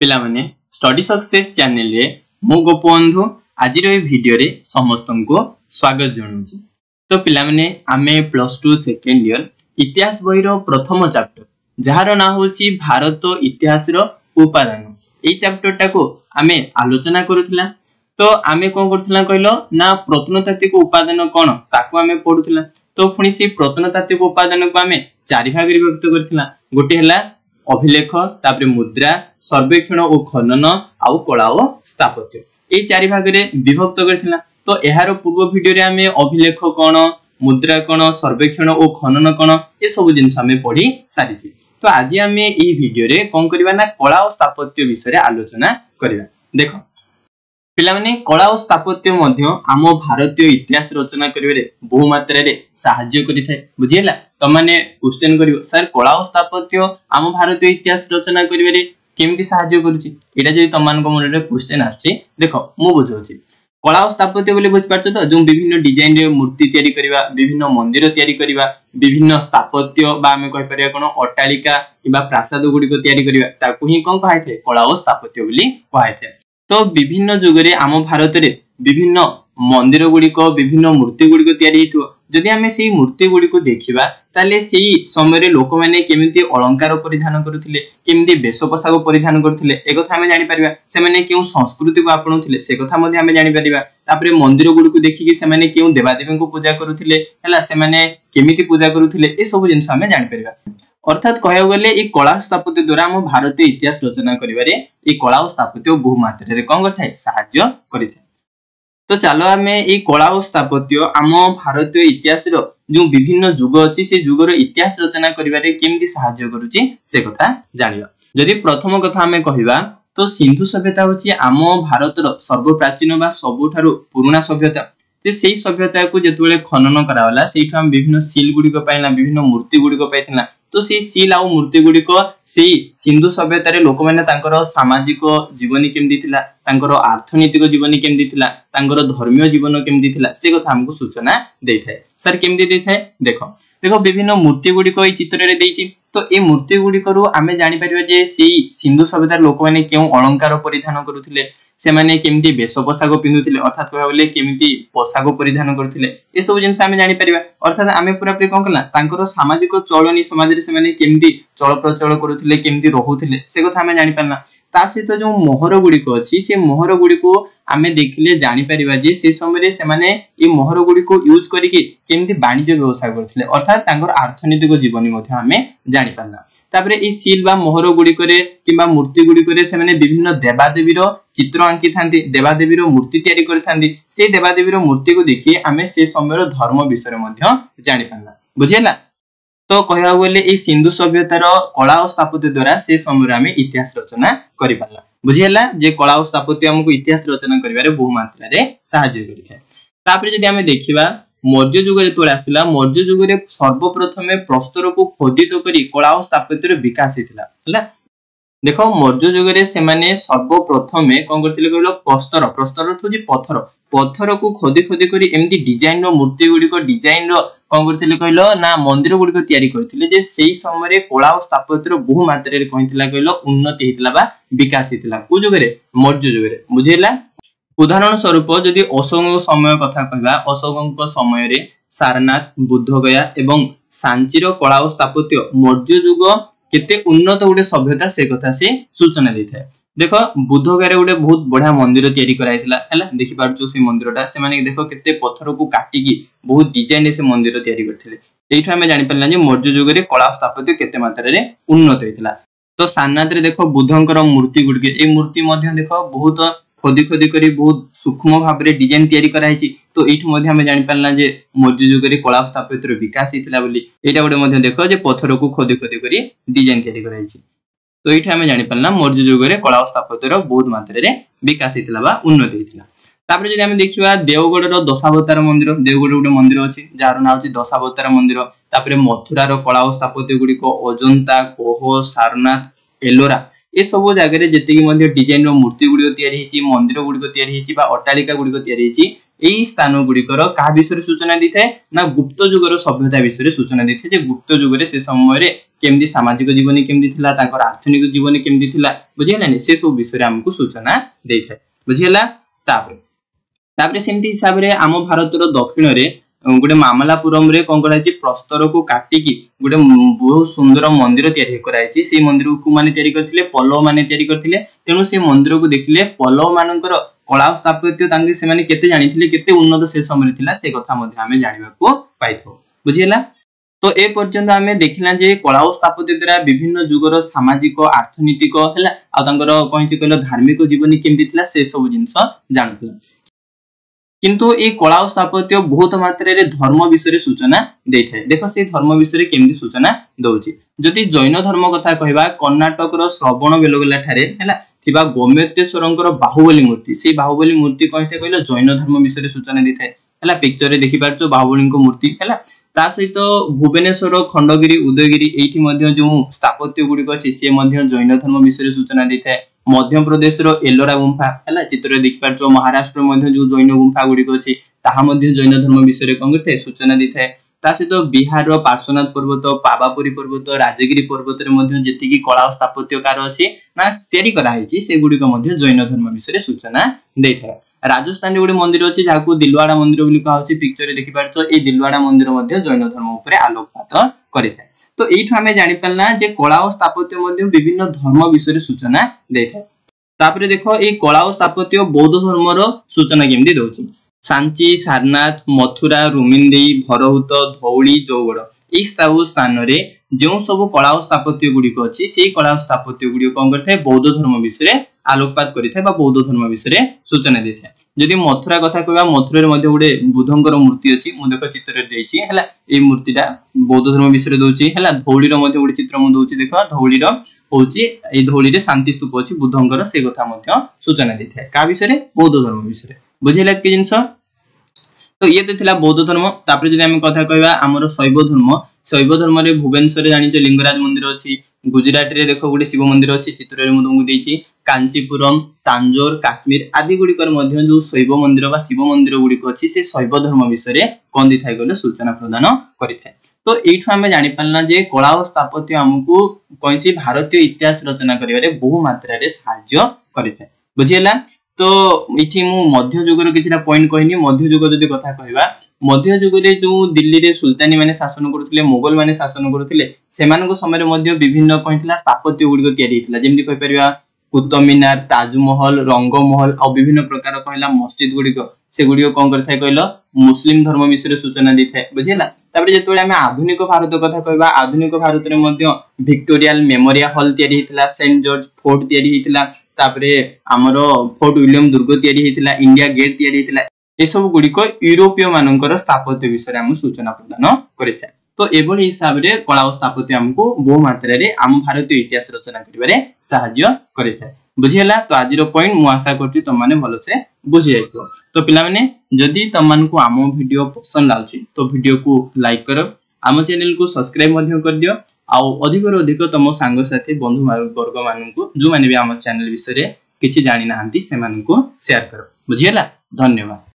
पिला माने study success channel रे मो गोपबंधु आज वीडियो रे समस्त को स्वागत जनाऊँ। तो पिला माने आमे +2 सेकेंड ईयर इतिहास बही रो प्रथम चैप्टर जार ना होची भारत इतिहास रो उपादान ए चैप्टर टाको आमे आलोचना करूथला। तो आमे कोन करथला कहलो ना प्रत्नतात्विक उपादान कोन ताको आमे पढुथला। तो पुणी से प्रत्नतात्विक उपादान को आमे चारि भाग रे विभक्त करथला। गोटे हला अभिलेख, तापरे मुद्रा, सर्वेक्षण और खनन आउ कला और स्थापत्य ए चारि भाग रे विभक्त करथिला। तो एहारो पूर्व वीडियो रे आमे अभिलेख कोन, मुद्रा कोन, सर्वेक्षण और खनन कोन ए सब जिंस आमे पढी सारिछि। तो आज आमे ए वीडियो रे कोन करबा ना कला और स्थापत्य विषय रे आलोचना करबा। देखो पिला माने कला और स्थापत्य मध्य आम भारतीय इतिहास रचना करिवे बहु मात्रा रे सहाय्य करिथाय। बुझियला त माने क्वेश्चन करिवो सर कला और स्थापत्य आम भारतीय इतिहास रचना करिवे केमति सहाय्य करूची। एटा जे तमान को मन रे क्वेश्चन आछि देखो मु बुझौची। कला और स्थापत्य बोले बुझ पारछ तो जो विभिन्न डिजाइन रे मूर्ति तयारी करबा, विभिन्न मंदिर तयारी करबा, विभिन्न स्थापत्य बा हमें कहि परिया कोन अट्टालिका किबा प्रासाद गुडी को तयारी करबा ताकू ही कोन कहाइथे कला और स्थापत्य बोली कहाइथे। तो विभिन्न जुगरे आम भारत रे विभिन्न मंदिर गुडी को विभिन्न मूर्ति गुडी को तयारी हितु जदि हमें सेही मूर्ति गुडी को देखिबा ताले सेही समय रे लोक माने केमिति अलंकार परिधान करूथिले, केमिति वेश पोशाक परिधान करूथिले ए कथा हमें जानि परिबा। से माने केउ संस्कृति को आपणुथिले से कथा मध्ये हमें जानि परिबा। तापरे मंदिर गुडी को देखि कि से माने केउ देवादेवी को पूजा करूथिले हला से माने केमिति पूजा करूथिले ए सब जिंस हमें जानि परिबा। अर्थात कहया गले ए कला स्थापत्य द्वारा हम भारतीय इतिहास रचना करिवारे ए कला और स्थापत्य बहु मात्रा रे कोन करथाय सहाय्य करिथाय। तो चलो आमे ए कला और स्थापत्य आम भारतीय इतिहास रो जो विभिन्न युग अछि से युगर इतिहास रचना करिवारे केमिति सहाय्य करूची से कथा जानिबा। जदि प्रथम कथा हमें कहिबा तो सिंधु सभ्यता होची आम भारत रो सर्वप्राचीन बा सबुठारु पुराना सभ्यता। ते सेही सभ्यता को जेतबेले खनन करावला सेही हम विभिन्न सील गुडी को पाइना, विभिन्न मूर्ति गुडी को पाइथिना। तो सी सील आ मूर्ति गुडी को सेही सिंधु सभ्यता रे लोक माने तांकर सामाजिक जीवनी केमदी थिला, तांकर अर्थनैतिक जीवनी केमदी थिला, तांकर धर्मीय जीवन केमदी थिला से कथा हमको सूचना देथाय। सर केमदी देथाय देखो देखो विभिन्न मूर्ति गुडी को ए चित्र रे देइछि। तो ए मूर्ति गुडी करू आमे जानि परिबा जे सेही सिंधु सभ्यता लोक माने केउ अलंकार परिधान करूथिले, से माने केमती वेश पोशाक पिंधुथिले अर्थात कहबा बोले केमती पोशाक परिधान करथिले ए सब जिंस आमे जानि परिबा। अर्थात आमे पूरा पूरी कोन कला तांकर सामाजिक चलनी समाज रे से माने केमती चल प्रचल करूथिले, केमती रहुथिले से कथा आमे जानि परना। ता सहित जो मोहर गुडी को अछि से मोहर गुडी को आमे देखिले जानि परिबा जे से समय रे से माने ए मोहर गुडी को यूज करिके केमती वाणिज्य व्यवसाय करथिले अर्थात तांकर अर्थनैतिक जीवनी मध्ये आमे जानि परना। तापरे ए सील बा मोहर गुडी करे किबा मूर्ति गुडी करे से माने विभिन्न देवादेवी रो चित्र आंकी थांती, देवादेवी रो मूर्ति तयारी करि थांती। से देवादेवी रो मूर्ति को देखि आमे से समय रो धर्म विषय मध्ये जानि परना। बुझियला तो कहया बोले ए सिंधु सभ्यतार कला और स्थापत्य द्वारा से समय आमे इतिहास रचना करि पाला। बुझियला जे कला और स्थापत्य हमको इतिहास रचना करिवारे बहु मात्रा रे सहाय्य करिथाय। तापरे जदि आमे देखिबा मौर्य युग जेतोले आसिला मौर्य युग रे सर्वप्रथमे प्रस्तर को खोदित करी कला और स्थापत्य रे विकास हेतिला हला। देखो मौर्य युग रे से माने सर्वप्रथमे कोन करथिले कहलो प्रस्तर, प्रस्तर अर्थ जे पत्थर, पत्थर को खोदी खोदी करी एमती डिजाइन रो मूर्ति गुडी को डिजाइन रो कोन करथिले कहलो ना मंदिर गुडी को तयारी करथिले जे सेही समय रे कला और स्थापत्य रो बहु मात्रा रे कहितला कहलो उन्नति हेतिला बा विकास हेतिला को युग रे मौर्य युग रे। बुझियला उदाहरण स्वरूप जदि अशोक समय कथा कहबा अशोकक समय रे सारनाथ, बुद्धगया एवं सांचीर कला और स्थापत्य मौर्य युग केते उन्नत गुडे सभ्यता से कथा से सूचना देथाय। देखो बुद्धगया रे गुडे बहुत बढ़िया मंदिर तयारी कराइथिला हला देखि पारछु से मंदिरटा से माने देखो केते पत्थर को काटी की बहुत डिजाइन से मंदिर तयारी करथिले। एइठा हमें जानि परला जे मौर्य युग रे कला स्थापत्य केते मात्रा रे उन्नत हेतिला। तो सारनाथ रे देखो बुद्धंकर मूर्ति गुडके ए मूर्ति मध्ये देखो बहुत खोदी खोदी करी बहुत सूक्ष्म भाव रे डिजाइन तयारी कराइछि। तो एइठु मध्ये हमें जानि परला जे मौर्य युग रे कला स्थापत्य रो विकास हेतिला बोली एटा गुडे मध्ये देखो जे पत्थर को खोदी खोदी करी डिजाइन तयारी कराइछि। तो एइठा हमें जानि परला मौर्य युग रे कला स्थापत्य रो बहुत मात्रा रे विकास हेतिला बा उन्नति हेतिला। तापरे जदि हमें देखिबा देवगढ़ रो दशावतार मंदिर, देवगढ़ गुडे मंदिर अछि जार नाम अछि दशावतार मंदिर। तापरे मथुरा रो कला स्थापत्य गुडी को अजंता, कोह, सारनाथ, एलोरा ए सब जगह रे जेते कि मध्ये डिजाइन रो मूर्ति गुडी तयारी हिची, मंदिर गुडी को तयारी हिची बा अट्टालिका गुडी को तयारी हिची एई स्थान गुड़िकर का विषय सूचना दी थाए ना गुप्त युगर सभ्यता विषय सूचना दी थाए जे गुप्त युगर से समय रे केमदी सामाजिक जीवन केमदी थिला तांकर आर्थिक जीवन केमदी थिला बुझियलानी से सब विषय हमकु सूचना देई थाए बुझियला तापरे सेमती हिसाब रे आम भारत रो दक्षिण रे गोटे मामलापुरम रे कोन कराइछि प्रस्तर को काटिकी गोटे बहुत सुंदर मंदिर तयारी कराइछि से मंदिर को माने तयारी करथिले पल्लव माने तयारी करथिले तेनु से मंदिर को देखिले पल्लव मानकर कला स्थापत्य तांगे से माने केते जानिथिले केते उन्नत से समय थिला से कथा मध्ये हमें जानिबा को पाइथो बुझियला तो ए पर्यंत हमें देखिला जे कला स्थापत्य द्वारा विभिन्न जुगर सामाजिक अर्थनीतिक हला आ तांगर कहिछि कहलो धार्मिक जीवन केमति थिला से सब जिंस जानथिला किंतु ए कला स्थापत्य बहुत मात्रा रे धर्म विषय सूचना देथाय देखो से धर्म विषय केमति सूचना दउची जदि जैन धर्म कथा कहबा कर्नाटक रो श्रवण बेलगोला ठारे हला थिबा गोमेतेश्वरंकर बाहुबली मूर्ति से बाहुबली मूर्ति कहिथे कहलो जैन धर्म विषय सूचना देथाय हला पिक्चर रे देखि पारछो बाहुबली को मूर्ति हला ता सहित भुवनेश्वर खंडगिरी उदयगिरी एठी मध्ये जो स्थापत्य गुडी अछि से मध्ये जैन धर्म विषय सूचना देथाय मध्य प्रदेश रो एलोरा गुंफा हला चित्र रे देखि पारछो महाराष्ट्र मध्ये जो जैन गुंफा गुडी अछि ताहा मध्ये जैन धर्म विषय कंगते सूचना देथाय ता सहित बिहार रो पार्श्वनाथ पर्वत पावापुरी पर्वत राजगिरी पर्वत रे मध्ये जेति की कला स्थापत्यकार अछि ना तयारी करा हिची से गुडी को मध्ये जैन धर्म विषय सूचना देथाय राजस्थान रे गोटे मंदिर अछि जाको दिलवाड़ा मंदिर बोली कहा अछि पिक्चर रे देखि पारछो ए दिलवाड़ा मंदिर मध्ये जैन धर्म ऊपर आलोकपात करिथाय तो एठु हमें जानि पल्ला जे कला और स्थापत्य मध्ये विभिन्न धर्म विषय सूचना देथाय तापरे देखो ए कला और स्थापत्य बौद्ध धर्म रो सूचना केमदी दोछि सांची सारनाथ मथुरा रुमिंदेई भरहुत धौली जौगड़ ए स्थान रे जो सब कला और स्थापत्य गुडी को अछि सेही कला और स्थापत्य गुडी कोन करथाय बौद्ध धर्म विषय आलोकपात करिथाय बा बौद्ध धर्म विषय सूचना देथाय जदि मथुरा कथा कहबा मथुरा रे मध्ये गोटे बुद्धंकर मूर्ति अछि मु देखो चित्र रे देछि हला ए मूर्तिटा बौद्ध धर्म विषय दोछि हला धौली रो मध्ये गोटे चित्र मु दोछि देखो धौली रो होछि ए धौली रे शांति स्तूप अछि बुद्धंकर से कथा मध्ये सूचना देथाय का विषय बौद्ध धर्म विषय बुझिला कि जिंस तो ये देथिला बौद्ध धर्म तापर जदि हम कथा कहबा हमर शैव धर्म रे भुवनेश्वर रे जानिछ लिंगराज मंदिर अछि गुजरात रे देखो गोटे शिव मंदिर अछि चित्र रे मु तुमको देछि कांचीपुरम तांजोर काश्मीर आदि गुडी कर मध्ये जो शैव मंदिर बा शिव मंदिर गुडी को अछि से शैव धर्म विषय कोन दिथाय गले सूचना प्रदान करिथाय तो एठु हमें जानि पल्ला जे कला और स्थापत्य हमकु कहिछि भारतीय इतिहास रचना करिवारे बहु मात्रा रे सहाय्य करिथाय बुझियला तो इथि मु मध्य युग रो किछरा पॉइंट कहनी मध्य युग जदी कथा कहबा मध्य युग रे जो दिल्ली रे सुल्तानी माने शासन करथिले मोगल माने शासन करथिले सेमानको समय रे मध्ये विभिन्न कहितला स्थापत्य गुडी को तयारी हितला जेमि कहि परिबा कुतुब मीनार ताजमहल रंगमहल और विभिन्न प्रकार कहला मस्जिद गुडी को से गुडी को कोन करथाय कहलो मुस्लिम धर्म विषय सूचना दिथाय बुझिला तापर जेतोले हम आधुनिक भारत कथा कहबा आधुनिक भारत रे मध्ये विक्टोरियल मेमोरियल हॉल तयारी हितला सेंट जॉर्ज फोर्ट तयारी हितला तापरे हमरो फोर्ट विलियम दुर्ग तयारी हितला इंडिया गेट तयारी हितला ए सब गुडी को यूरोपीय मानकर स्थापत्य विषय हम सूचना प्रदान करिथाय तो एबोली हिसाब रे कला और स्थापत्य हमको बहु मात्रा रे हम भारतीय इतिहास रचना करिवारे सहाय्य करिथाय बुझियला तो आज रो पॉइंट मु आशा करछि तुम माने भलो से बुझि जाइतो तो पिला माने जदी तमन को आमो वीडियो पसंद लाउछि तो वीडियो को लाइक करो आमो चैनल को सब्सक्राइब मध्य कर दियो आ अधिक रो अधिक तम संग साथी बंधु वर्ग माननकु जो माने भी आमो चैनल विषय रे किछि जानि नाहंती से माननकु शेयर करो बुझियला धन्यवाद।